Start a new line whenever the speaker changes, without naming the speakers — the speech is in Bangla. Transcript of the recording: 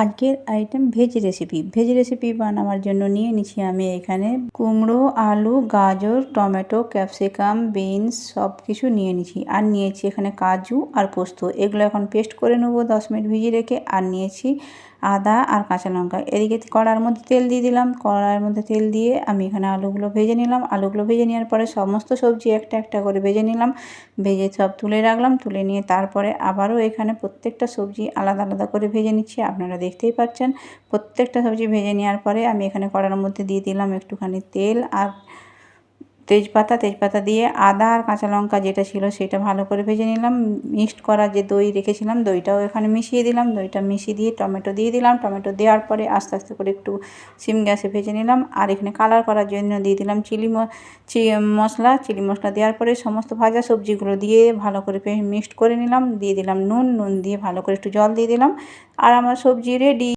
আজকের আইটেম ভেজ রেসিপি বানাবার জন্য নিয়ে নিচ্ছি আমি এখানে কুমড়ো, আলু, গাজর, টমেটো, ক্যাপসিকাম, বিনস সব কিছু নিয়ে নিচ্ছি। আর নিয়েছি এখানে কাজু আর পোস্ত, এগুলো এখন পেস্ট করে নেবো 10 মিনিট ভিজিয়ে রেখে। আর নিয়েছি আদা আর কাঁচা লঙ্কা। এদিকে কড়ার মধ্যে তেল দিয়ে দিলাম। কড়ার মধ্যে তেল দিয়ে আমি এখানে আলুগুলো ভেজে নিলাম। আলুগুলো ভেজে নেওয়ার পরে সমস্ত সবজি একটা একটা করে ভেজে নিলাম। ভেজে সব তুলে রাখলাম। তুলে নিয়ে তারপরে আবারও এখানে প্রত্যেকটা সবজি আলাদা আলাদা করে ভেজে নিচ্ছি। আপনারা দেখতেই পাচ্ছেন প্রত্যেকটা সবজি ভেজে নেওয়ার পরে আমি এখানে কড়ার মধ্যে দিয়ে দিলাম একটুখানি তেল আর তেজপাতা দিয়ে আদা আর কাঁচা লঙ্কা যেটা ছিল সেটা ভালো করে ভেজে নিলাম। মিক্সড করা যে দই রেখেছিলাম দইটাও এখানে মিশিয়ে দিলাম। দইটা মিশিয়ে দিয়ে টমেটো দিয়ে দিলাম। টমেটো দেওয়ার পরে আস্তে আস্তে করে একটু সিম গ্যাসে ভেজে নিলাম। আর এখানে কালার করার জন্য দিয়ে দিলাম চিলি মশলা দেওয়ার পরে সমস্ত ভাজা সবজিগুলো দিয়ে ভালো করে মিক্সড করে নিলাম। দিয়ে দিলাম নুন দিয়ে ভালো করে একটু জল দিয়ে দিলাম। আর আমার সবজি রেডি।